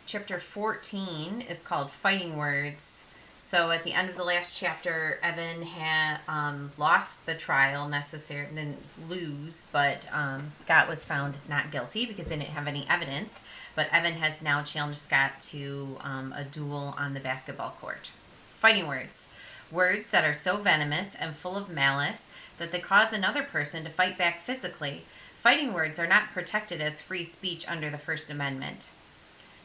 Chapter 14 is called Fighting Words. So at the end of the last chapter, Evan had lost the trial necessary, didn't lose, but Scott was found not guilty because they didn't have any evidence. But Evan has now challenged Scott to a duel on the basketball court. Fighting words. Words that are so venomous and full of malice that they cause another person to fight back physically. Fighting words are not protected as free speech under the First Amendment.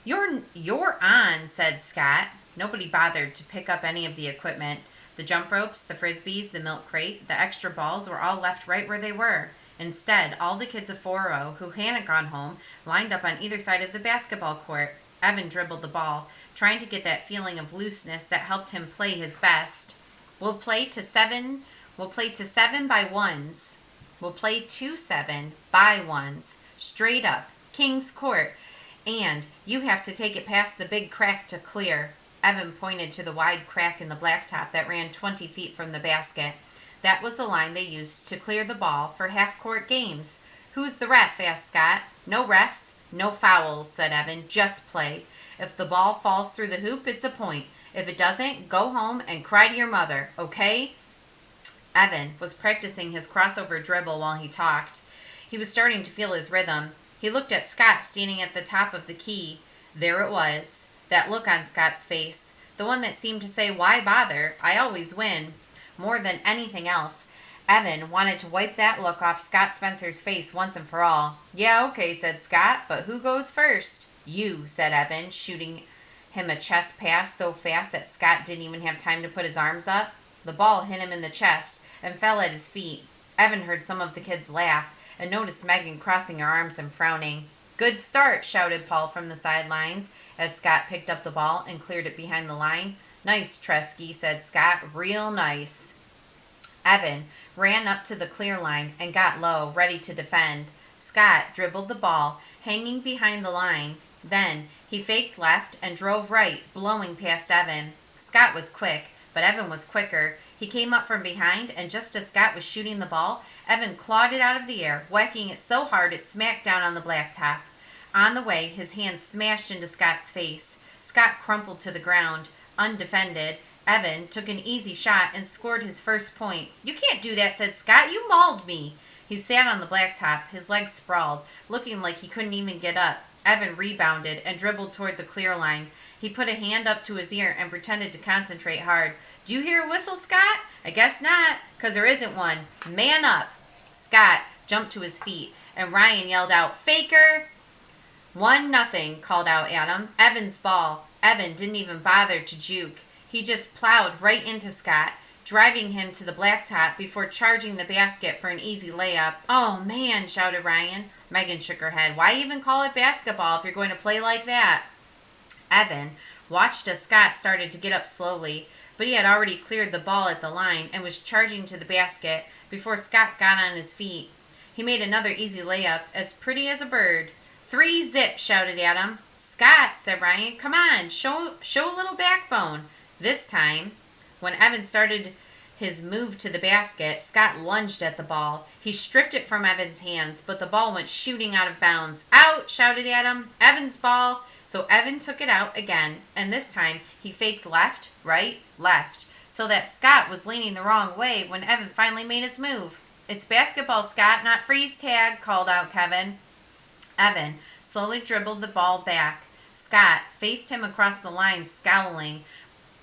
You're on, said Scott. Nobody bothered to pick up any of the equipment. The jump ropes, the frisbees, the milk crate, the extra balls were all left right where they were. Instead, all the kids of 4-0 who hadn't gone home lined up on either side of the basketball court. Evan dribbled the ball, trying to get that feeling of looseness that helped him play his best. We'll play to 7 by ones. We'll play to 7 by ones. Straight up. King's Court. And you have to take it past the big crack to clear. Evan pointed to the wide crack in the blacktop that ran 20 feet from the basket. That was the line they used to clear the ball for half-court games. Who's the ref? Asked Scott. No refs, no fouls, said Evan. Just play. If the ball falls through the hoop, it's a point. If it doesn't, go home and cry to your mother, okay? Evan was practicing his crossover dribble while he talked. He was starting to feel his rhythm. He looked at Scott standing at the top of the key. There it was, that look on Scott's face, the one that seemed to say, why bother? I always win. More than anything else, Evan wanted to wipe that look off Scott Spencer's face once and for all. Yeah, okay, said Scott, but who goes first? You, said Evan, shooting him a chest pass so fast that Scott didn't even have time to put his arms up. The ball hit him in the chest and fell at his feet. Evan heard some of the kids laugh and noticed Megan crossing her arms and frowning. Good start, shouted Paul from the sidelines as Scott picked up the ball and cleared it behind the line. Nice, Tresky, said Scott. Real nice. Evan ran up to the clear line and got low, ready to defend. Scott dribbled the ball, hanging behind the line. Then he faked left and drove right, blowing past Evan. Scott was quick, but Evan was quicker. He came up from behind, and just as Scott was shooting the ball, Evan clawed it out of the air, whacking it so hard it smacked down on the blacktop. On the way, his hand smashed into Scott's face. Scott crumpled to the ground, undefended. Evan took an easy shot and scored his first point. You can't do that, said Scott. You mauled me. He sat on the blacktop, his legs sprawled, looking like he couldn't even get up. Evan rebounded and dribbled toward the clear line. He put a hand up to his ear and pretended to concentrate hard. Do you hear a whistle, Scott? I guess not, 'cause there isn't one. Man up. Scott jumped to his feet, and Ryan yelled out, Faker! 1-0, called out Adam. Evan's ball. Evan didn't even bother to juke. He just plowed right into Scott, driving him to the blacktop before charging the basket for an easy layup. Oh, man, shouted Ryan. Megan shook her head. Why even call it basketball if you're going to play like that? Evan watched as Scott started to get up slowly, but he had already cleared the ball at the line and was charging to the basket before Scott got on his feet. He made another easy layup, as pretty as a bird. 3-0, shouted Adam. Scott, said Ryan, come on, show a little backbone. This time, when Evan started his move to the basket, Scott lunged at the ball. He stripped it from Evan's hands, but the ball went shooting out of bounds. Out, shouted Adam. Evan's ball. So Evan took it out again, and this time he faked left, right, left, so that Scott was leaning the wrong way when Evan finally made his move. It's basketball, Scott, not freeze tag, called out Kevin. Evan slowly dribbled the ball back. Scott faced him across the line, scowling,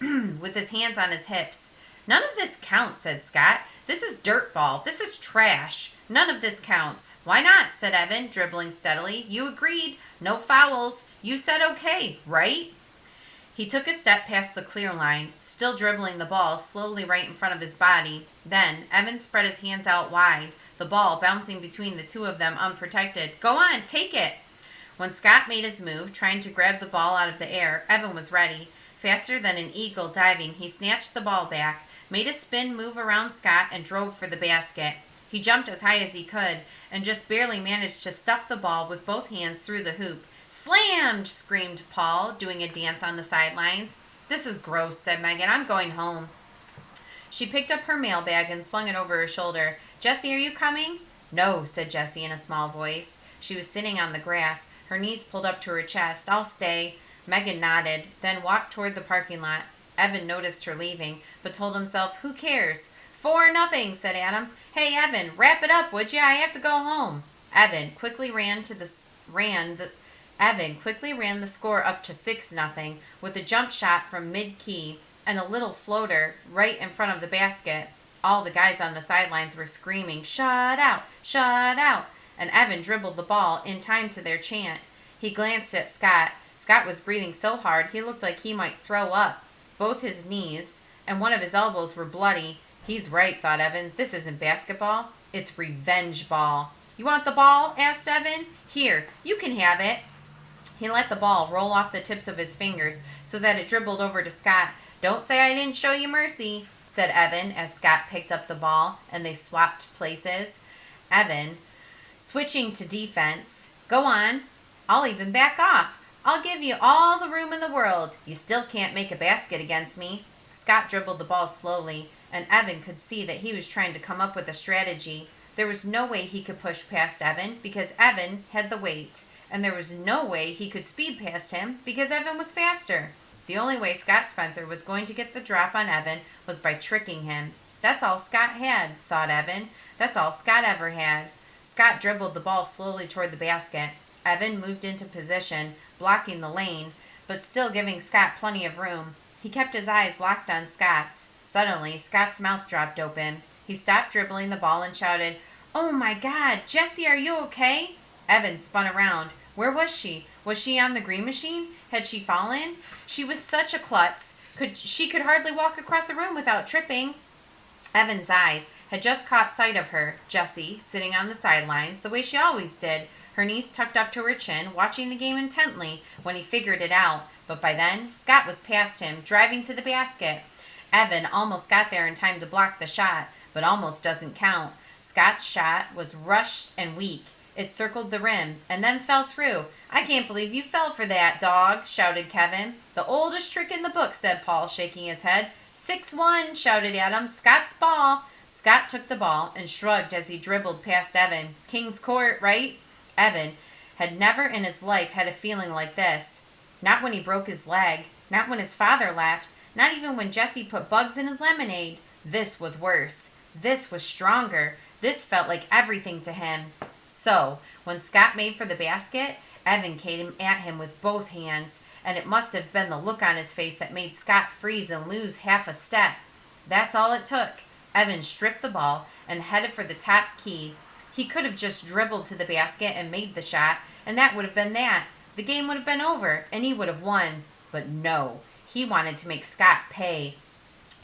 with his hands on his hips. None of this counts, said Scott. This is dirt ball. This is trash. None of this counts. Why not, said Evan, dribbling steadily. You agreed. No fouls. You said okay, right? He took a step past the clear line, still dribbling the ball slowly right in front of his body. Then Evan spread his hands out wide, the ball bouncing between the two of them unprotected. Go on, take it. When Scott made his move, trying to grab the ball out of the air, Evan was ready. Faster than an eagle diving, he snatched the ball back, made a spin move around Scott, and drove for the basket. He jumped as high as he could and just barely managed to stuff the ball with both hands through the hoop. Slammed, screamed Paul, doing a dance on the sidelines. This is gross, said Megan. I'm going home. She picked up her mailbag and slung it over her shoulder. Jessie, are you coming? No, said Jessie in a small voice. She was sitting on the grass, her knees pulled up to her chest. I'll stay. Megan nodded, then walked toward the parking lot. Evan noticed her leaving, but told himself, who cares? 4-0, said Adam. Hey, Evan, wrap it up, would you? I have to go home. Evan quickly ran the score up to 6-0 with a jump shot from mid-key and a little floater right in front of the basket. All the guys on the sidelines were screaming, shut out, shut out, and Evan dribbled the ball in time to their chant. He glanced at Scott. Scott was breathing so hard he looked like he might throw up. Both his knees and one of his elbows were bloody. He's right, thought Evan. This isn't basketball. It's revenge ball. You want the ball? Asked Evan. Here, you can have it. He let the ball roll off the tips of his fingers so that it dribbled over to Scott. Don't say I didn't show you mercy, said Evan as Scott picked up the ball and they swapped places. Evan, switching to defense. Go on. I'll even back off. I'll give you all the room in the world. You still can't make a basket against me. Scott dribbled the ball slowly, and Evan could see that he was trying to come up with a strategy. There was no way he could push past Evan because Evan had the weight, and there was no way he could speed past him because Evan was faster. The only way Scott Spencer was going to get the drop on Evan was by tricking him. That's all Scott had, thought Evan. That's all Scott ever had. Scott dribbled the ball slowly toward the basket. Evan moved into position, blocking the lane, but still giving Scott plenty of room. He kept his eyes locked on Scott's. Suddenly, Scott's mouth dropped open. He stopped dribbling the ball and shouted, "Oh my God, Jessie, are you okay?" Evan spun around. Where was she? Was she on the green machine? Had she fallen? She was such a klutz. She could hardly walk across the room without tripping. Evan's eyes had just caught sight of her, Jessie, sitting on the sidelines, the way she always did, her knees tucked up to her chin, watching the game intently, when he figured it out. But by then, Scott was past him, driving to the basket. Evan almost got there in time to block the shot, but almost doesn't count. Scott's shot was rushed and weak. It circled the rim, and then fell through. "I can't believe you fell for that, dog," shouted Kevin. "The oldest trick in the book," said Paul, shaking his head. 6-1, shouted Adam. "Scott's ball." Scott took the ball and shrugged as he dribbled past Evan. King's Court, right? Evan had never in his life had a feeling like this. Not when he broke his leg. Not when his father laughed. Not even when Jessie put bugs in his lemonade. This was worse. This was stronger. This felt like everything to him. So, when Scott made for the basket, Evan came at him with both hands, and it must have been the look on his face that made Scott freeze and lose half a step. That's all it took. Evan stripped the ball and headed for the top key. He could have just dribbled to the basket and made the shot, and that would have been that. The game would have been over, and he would have won. But no, he wanted to make Scott pay.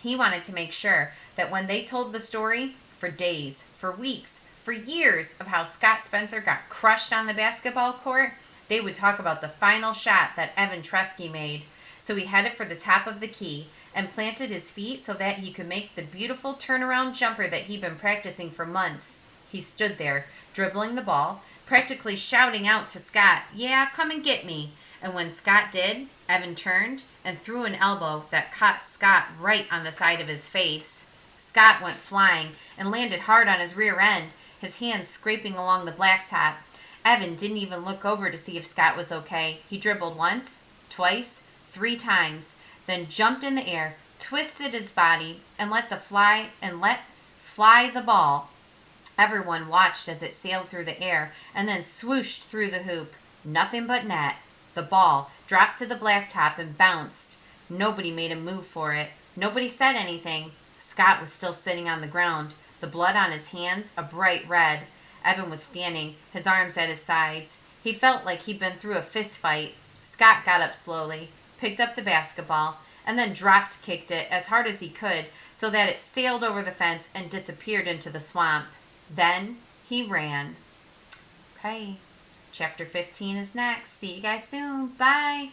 He wanted to make sure that when they told the story, for days, for weeks, for years, of how Scott Spencer got crushed on the basketball court, they would talk about the final shot that Evan Tresky made. So he headed for the top of the key and planted his feet so that he could make the beautiful turnaround jumper that he'd been practicing for months. He stood there, dribbling the ball, practically shouting out to Scott, "Yeah, come and get me." And when Scott did, Evan turned and threw an elbow that caught Scott right on the side of his face. Scott went flying and landed hard on his rear end, his hands scraping along the blacktop. Evan didn't even look over to see if Scott was okay. He dribbled once, twice, 3 times, then jumped in the air, twisted his body, and let fly the ball. Everyone watched as it sailed through the air and then swooshed through the hoop. Nothing but net. The ball dropped to the blacktop and bounced. Nobody made a move for it. Nobody said anything. Scott was still sitting on the ground, the blood on his hands a bright red. Evan was standing, his arms at his sides. He felt like he'd been through a fist fight. Scott got up slowly, picked up the basketball, and then drop-kicked it as hard as he could so that it sailed over the fence and disappeared into the swamp. Then he ran. Okay, chapter 15 is next. See you guys soon. Bye.